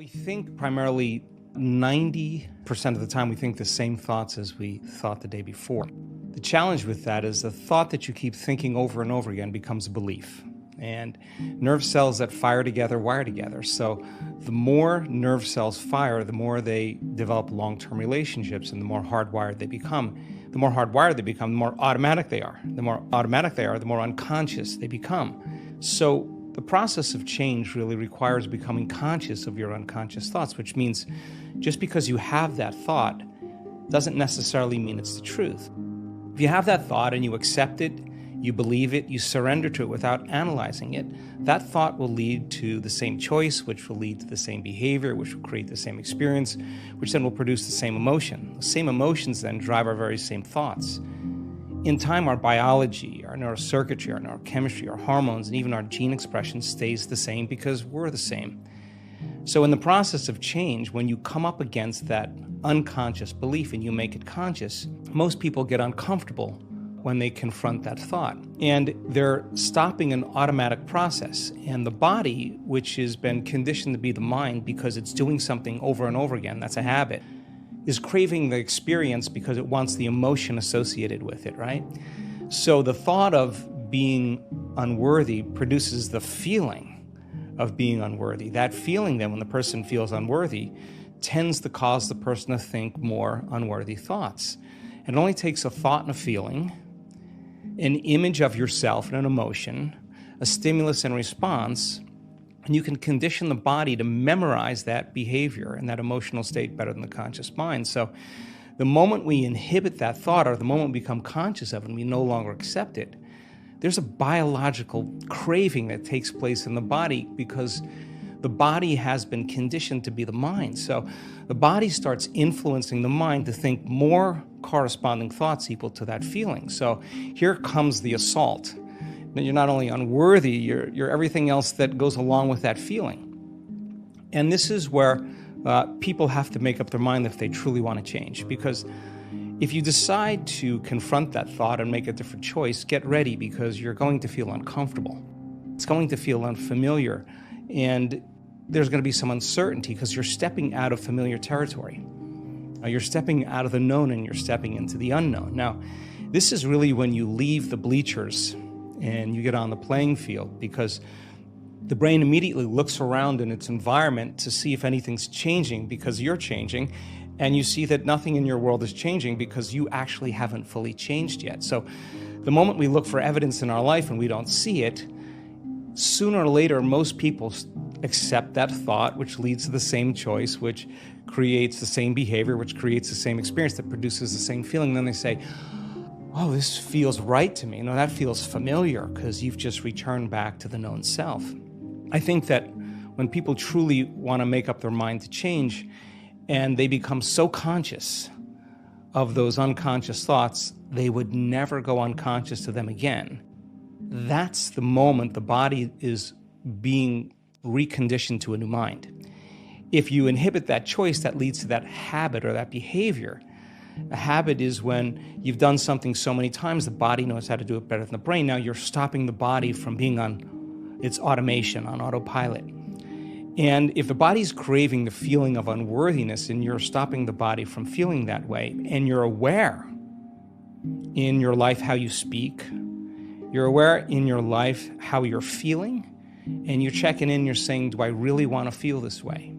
We think primarily 90% of the time we think the same thoughts as we thought the day before. The challenge with that is the thought that you keep thinking over and over again becomes a belief. And nerve cells that fire together wire together. So the more nerve cells fire, the more they develop long-term relationships and the more hardwired they become. The more hardwired they become, the more automatic they are. The more automatic they are, the more unconscious they become. So the process of change really requires becoming conscious of your unconscious thoughts, which means just because you have that thought doesn't necessarily mean it's the truth. If you have that thought and you accept it, you believe it, you surrender to it without analyzing it, that thought will lead to the same choice, which will lead to the same behavior, which will create the same experience, which then will produce the same emotion. The same emotions then drive our very same thoughts. In time, our biology, our neurocircuitry, our neurochemistry, our hormones, and even our gene expression stays the same because we're the same. So in the process of change, when you come up against that unconscious belief and you make it conscious, most people get uncomfortable when they confront that thought. And they're stopping an automatic process. And the body, which has been conditioned to be the mind because it's doing something over and over again, that's a habit, is craving the experience because it wants the emotion associated with it, right? So the thought of being unworthy produces the feeling of being unworthy. That feeling then, when the person feels unworthy, tends to cause the person to think more unworthy thoughts. And it only takes a thought and a feeling, an image of yourself and an emotion, a stimulus and response, and you can condition the body to memorize that behavior and that emotional state better than the conscious mind. So the moment we inhibit that thought, or the moment we become conscious of it and we no longer accept it, there's a biological craving that takes place in the body because the body has been conditioned to be the mind. So the body starts influencing the mind to think more corresponding thoughts equal to that feeling. So here comes the assault. You're not only unworthy, you're everything else that goes along with that feeling. And this is where people have to make up their mind if they truly want to change. Because if you decide to confront that thought and make a different choice, get ready because you're going to feel uncomfortable. It's going to feel unfamiliar. And there's going to be some uncertainty because you're stepping out of familiar territory. You're stepping out of the known and you're stepping into the unknown. Now, this is really when you leave the bleachers and you get on the playing field because the brain immediately looks around in its environment to see if anything's changing because you're changing, and you see that nothing in your world is changing because you actually haven't fully changed yet. So the moment we look for evidence in our life and we don't see it, sooner or later most people accept that thought, which leads to the same choice, which creates the same behavior, which creates the same experience that produces the same feeling. Then they say, oh, this feels right to me. No, that feels familiar because you've just returned back to the known self. I think that when people truly want to make up their mind to change and they become so conscious of those unconscious thoughts, they would never go unconscious to them again. That's the moment the body is being reconditioned to a new mind. If you inhibit that choice, that leads to that habit or that behavior. A habit is when you've done something so many times, the body knows how to do it better than the brain. Now you're stopping the body from being on its automation, on autopilot. And if the body's craving the feeling of unworthiness and you're stopping the body from feeling that way, and you're aware in your life how you speak, you're aware in your life how you're feeling, and you're checking in, you're saying, do I really want to feel this way?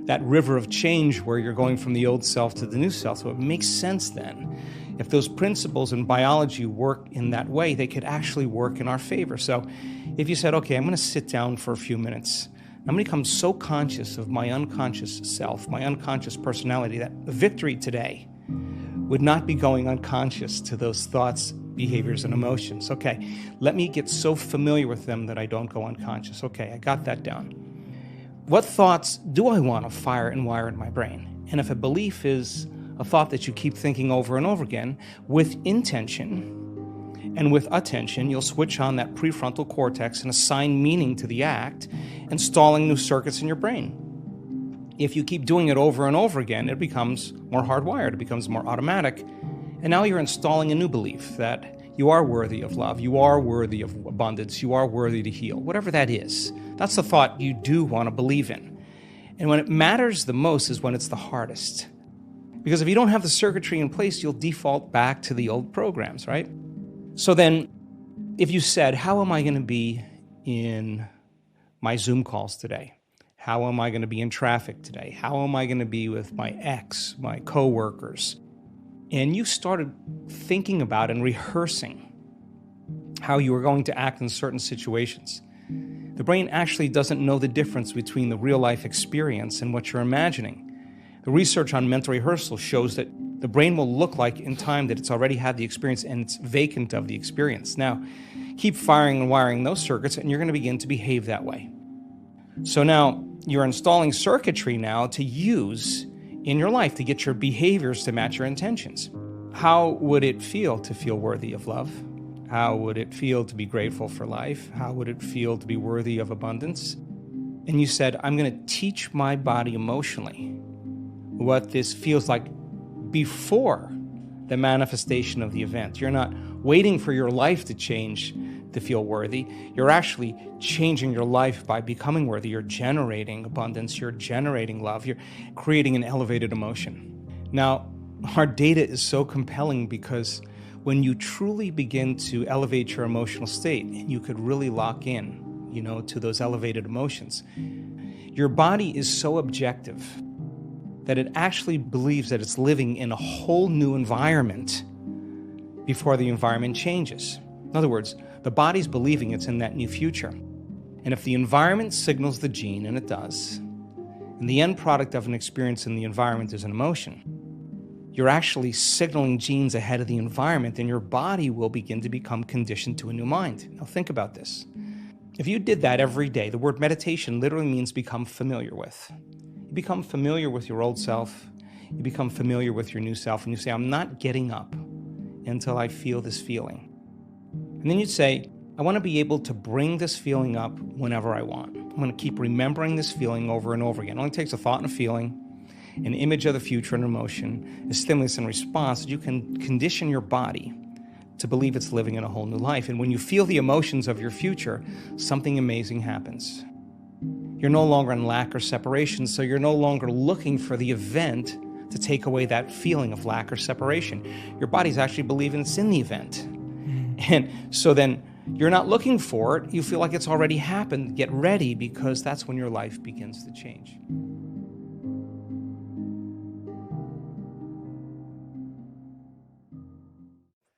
That river of change where you're going from the old self to the new self. So it makes sense then. If those principles in biology work in that way, they could actually work in our favor. So if you said, okay, I'm going to sit down for a few minutes. I'm going to become so conscious of my unconscious self, my unconscious personality, that victory today would not be going unconscious to those thoughts, behaviors, and emotions. Okay, let me get so familiar with them that I don't go unconscious. Okay, I got that down. What thoughts do I want to fire and wire in my brain? And if a belief is a thought that you keep thinking over and over again, with intention and with attention, you'll switch on that prefrontal cortex and assign meaning to the act, installing new circuits in your brain. If you keep doing it over and over again, it becomes more hardwired, it becomes more automatic, and now you're installing a new belief that you are worthy of love, you are worthy of abundance, you are worthy to heal, whatever that is. That's the thought you do want to believe in. And when it matters the most is when it's the hardest. Because if you don't have the circuitry in place, you'll default back to the old programs, right? So then, if you said, how am I going to be in my Zoom calls today? How am I going to be in traffic today? How am I going to be with my ex, my coworkers? And you started thinking about and rehearsing how you were going to act in certain situations. The brain actually doesn't know the difference between the real-life experience and what you're imagining. The research on mental rehearsal shows that the brain will look like in time that it's already had the experience and it's vacant of the experience. Now, keep firing and wiring those circuits and you're going to begin to behave that way. So now you're installing circuitry now to use in your life to get your behaviors to match your intentions. How would it feel to feel worthy of love? How would it feel to be grateful for life? How would it feel to be worthy of abundance? And you said, I'm going to teach my body emotionally what this feels like before the manifestation of the event. You're not waiting for your life to change to feel worthy. You're actually changing your life by becoming worthy. You're generating abundance. You're generating love. You're creating an elevated emotion. Now, our data is so compelling because when you truly begin to elevate your emotional state, and you could really lock in, to those elevated emotions, your body is so objective that it actually believes that it's living in a whole new environment before the environment changes. In other words, the body's believing it's in that new future. And if the environment signals the gene, and it does, and the end product of an experience in the environment is an emotion, you're actually signaling genes ahead of the environment, and your body will begin to become conditioned to a new mind. Now think about this. If you did that every day, the word meditation literally means become familiar with. You become familiar with your old self, you become familiar with your new self, and you say, I'm not getting up until I feel this feeling. And then you'd say, I want to be able to bring this feeling up whenever I want. I'm going to keep remembering this feeling over and over again. It only takes a thought and a feeling, an image of the future and emotion, a stimulus and response, that you can condition your body to believe it's living in a whole new life. And when you feel the emotions of your future, something amazing happens. You're no longer in lack or separation, so you're no longer looking for the event to take away that feeling of lack or separation. Your body's actually believing it's in the event. And so then you're not looking for it. You feel like it's already happened. Get ready, because that's when your life begins to change.